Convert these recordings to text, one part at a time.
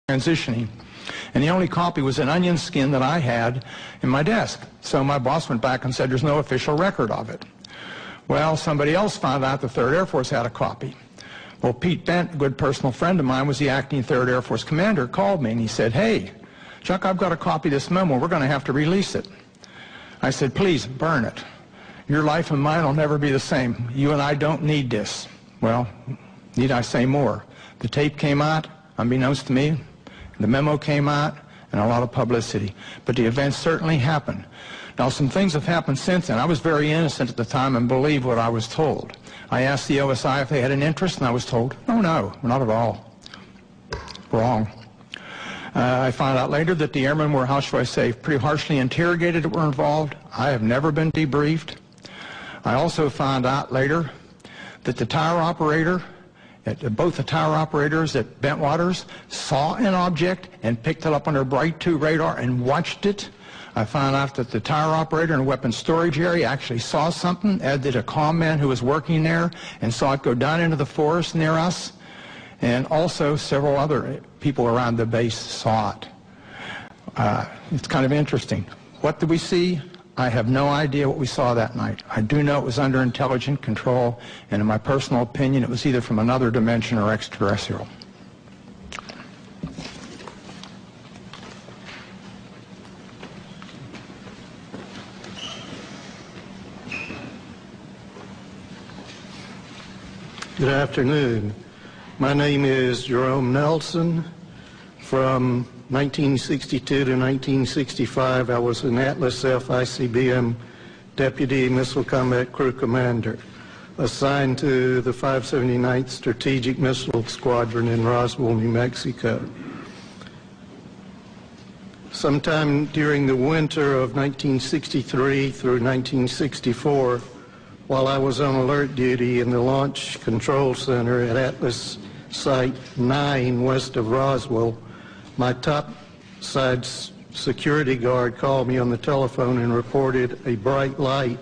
transitioning. And the only copy was an onion skin that I had in my desk. So my boss went back and said there's no official record of it. Well, somebody else found out the 3rd Air Force had a copy. Well, Pete Bent, a good personal friend of mine, was the acting 3rd Air Force commander, called me and he said, "Hey, Chuck, I've got a copy of this memo. We're going to have to release it." I said, "Please, burn it. Your life and mine will never be the same. You and I don't need this." Well, need I say more? The tape came out, unbeknownst to me. The memo came out, and a lot of publicity. But the event certainly happened. Now, some things have happened since then. I was very innocent at the time and believed what I was told. I asked the OSI if they had an interest, and I was told, "Oh, no, not at all." Wrong. I found out later that the airmen were, how shall I say, pretty harshly interrogated that were involved. I have never been debriefed. I also found out later that the tower operator, both the tower operators at Bentwaters saw an object and picked it up on their Bright 2 radar and watched it. I found out that the tower operator in the weapons storage area actually saw something, as did a command who was working there, and saw it go down into the forest near us. And also several other people around the base saw it. It's kind of interesting. What did we see? I have no idea what we saw that night. I do know it was under intelligent control, and in my personal opinion, it was either from another dimension or extraterrestrial. Good afternoon. My name is Jerome Nelson. From 1962 to 1965, I was an Atlas F ICBM Deputy Missile Combat Crew Commander, assigned to the 579th Strategic Missile Squadron in Roswell, New Mexico. Sometime during the winter of 1963 through 1964, while I was on alert duty in the Launch Control Center at Atlas Site 9 west of Roswell, my topside security guard called me on the telephone and reported a bright light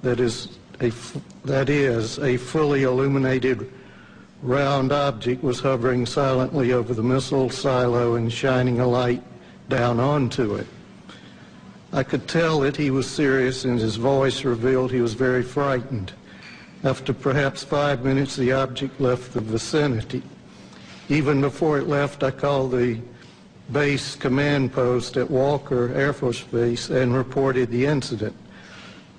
that is a fully illuminated round object was hovering silently over the missile silo and shining a light down onto it. I could tell that he was serious, and his voice revealed he was very frightened. After perhaps 5 minutes, the object left the vicinity. Even before it left, I called the base command post at Walker Air Force Base and reported the incident.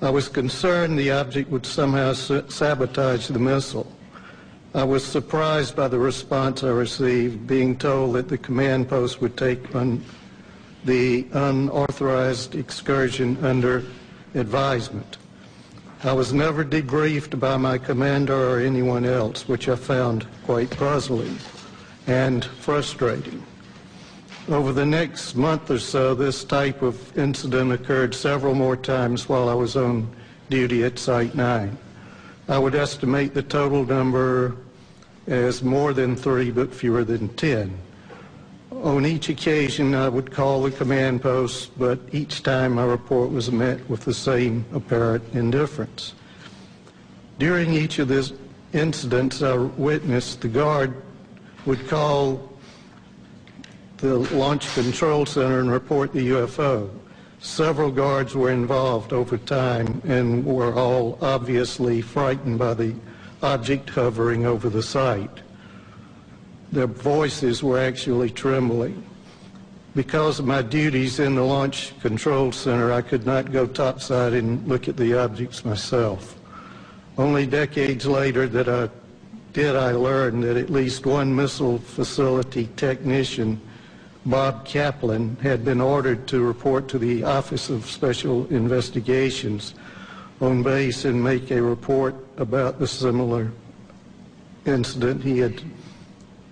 I was concerned the object would somehow sabotage the missile. I was surprised by the response I received, being told that the command post would take on the unauthorized excursion under advisement. I was never debriefed by my commander or anyone else, which I found quite puzzling and frustrating. Over the next month or so, this type of incident occurred several more times while I was on duty at Site 9. I would estimate the total number as more than 3, but fewer than 10. On each occasion, I would call the command post, but each time my report was met with the same apparent indifference. During each of these incidents I witnessed, the guard would call the Launch Control Center and report the UFO. Several guards were involved over time and were all obviously frightened by the object hovering over the site. Their voices were actually trembling. Because of my duties in the Launch Control Center, I could not go topside and look at the objects myself. Only decades later I learned that at least one missile facility technician, Bob Kaplan, had been ordered to report to the Office of Special Investigations on base and make a report about the similar incident he had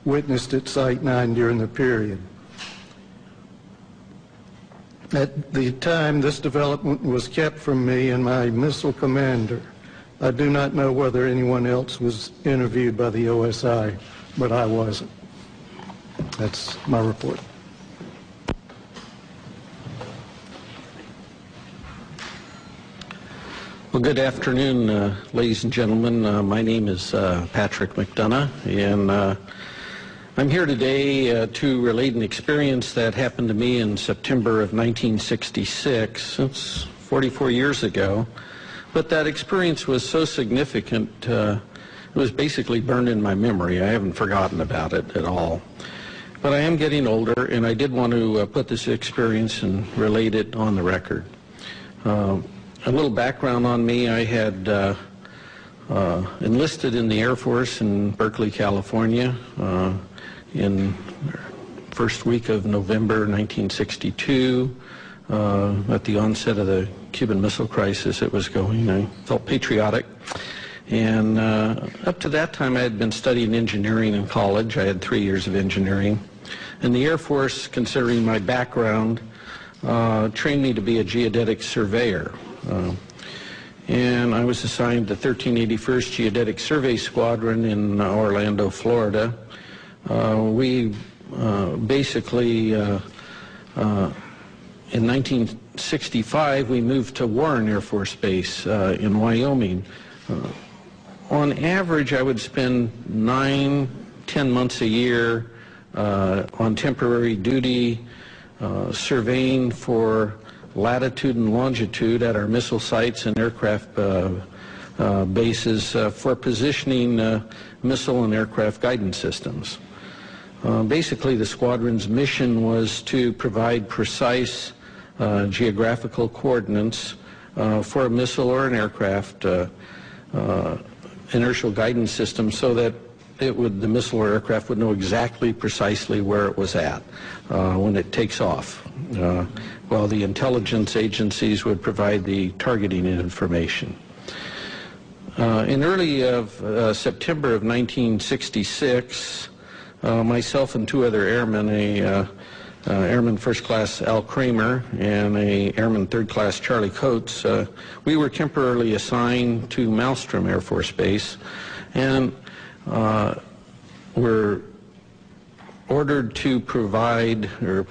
witnessed at Site 9 during the period. At the time, this development was kept from me and my missile commander. I do not know whether anyone else was interviewed by the OSI, but I wasn't. That's my report. Well, good afternoon, ladies and gentlemen. My name is Patrick McDonough, and I'm here today to relate an experience that happened to me in September of 1966. It's 44 years ago. But that experience was so significant, it was basically burned in my memory. I haven't forgotten about it at all. But I am getting older, and I did want to put this experience and relate it on the record. A little background on me: I had enlisted in the Air Force in Berkeley, California, in first week of November 1962. At the onset of the Cuban Missile Crisis, it was going. I felt patriotic. And up to that time, I had been studying engineering in college. I had 3 years of engineering. And the Air Force, considering my background, trained me to be a geodetic surveyor. And I was assigned the 1381st Geodetic Survey Squadron in Orlando, Florida. We basically, in 1965, we moved to Warren Air Force Base in Wyoming. On average, I would spend 9-10 months a year on temporary duty, surveying for latitude and longitude at our missile sites and aircraft bases for positioning missile and aircraft guidance systems. Basically, the squadron's mission was to provide precise geographical coordinates for a missile or an aircraft inertial guidance system, so that the missile or aircraft would know exactly precisely where it was at when it takes off, while the intelligence agencies would provide the targeting information. In early September of 1966, myself and 2 other airmen, Airman First Class Al Kramer and Airman Third Class Charlie Coates, we were temporarily assigned to Malmstrom Air Force Base, and were ordered to provide or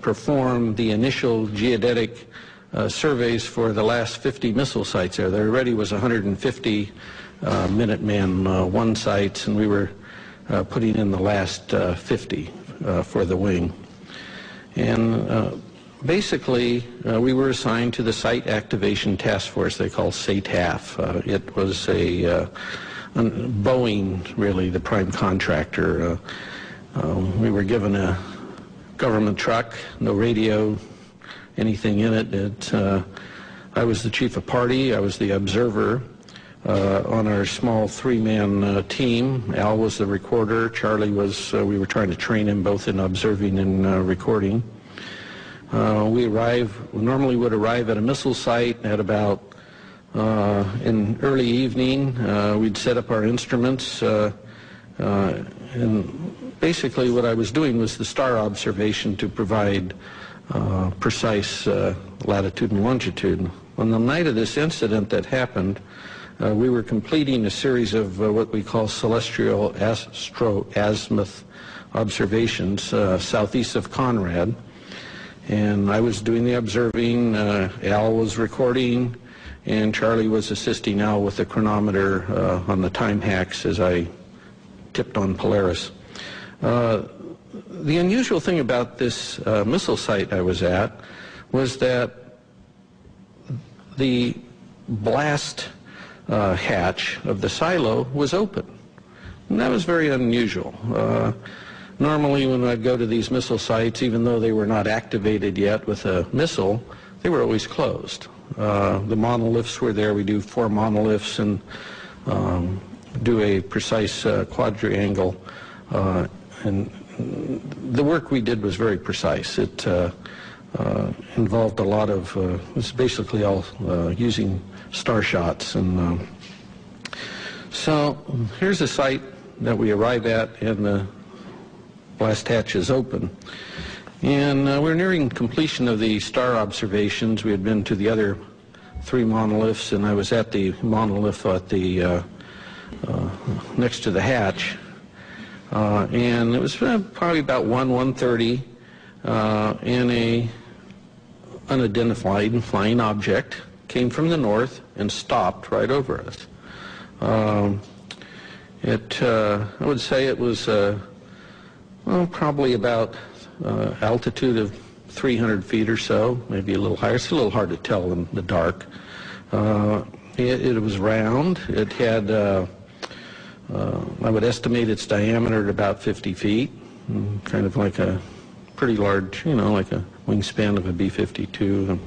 perform the initial geodetic surveys for the last 50 missile sites there. There already was 150 Minuteman I sites, and we were putting in the last 50 for the wing. And basically, we were assigned to the Site Activation Task Force they call SATAF. It was Boeing, really, the prime contractor. We were given a government truck, no radio, anything in it. I was the chief of party. I was the observer on our small 3-man team. Al was the recorder. Charlie was, we were trying to train him both in observing and recording. We normally would arrive at a missile site at about in early evening. We'd set up our instruments, and basically what I was doing was the star observation to provide precise latitude and longitude. On the night of this incident that happened, we were completing a series of what we call celestial astro-azimuth observations southeast of Conrad. And I was doing the observing, Al was recording, and Charlie was assisting Al with the chronometer on the time hacks as I tipped on Polaris. The unusual thing about this missile site I was at was that the blast hatch of the silo was open. And that was very unusual. Normally when I'd go to these missile sites, even though they were not activated yet with a missile, they were always closed. The monoliths were there. We do 4 monoliths and do a precise quadrangle. And the work we did was very precise. It involved a lot of, it was basically all using star shots. And so here's a site that we arrive at, and the blast hatch is open. And we're nearing completion of the star observations. We had been to the other 3 monoliths, and I was at the monolith at the next to the hatch. And it was probably about 1:30, and a unidentified flying object came from the north and stopped right over us. I would say it was Well, probably about altitude of 300 feet or so, maybe a little higher. It's a little hard to tell in the dark. It was round. It had, I would estimate its diameter at about 50 feet, kind of like a pretty large, you know, like a wingspan of a B-52.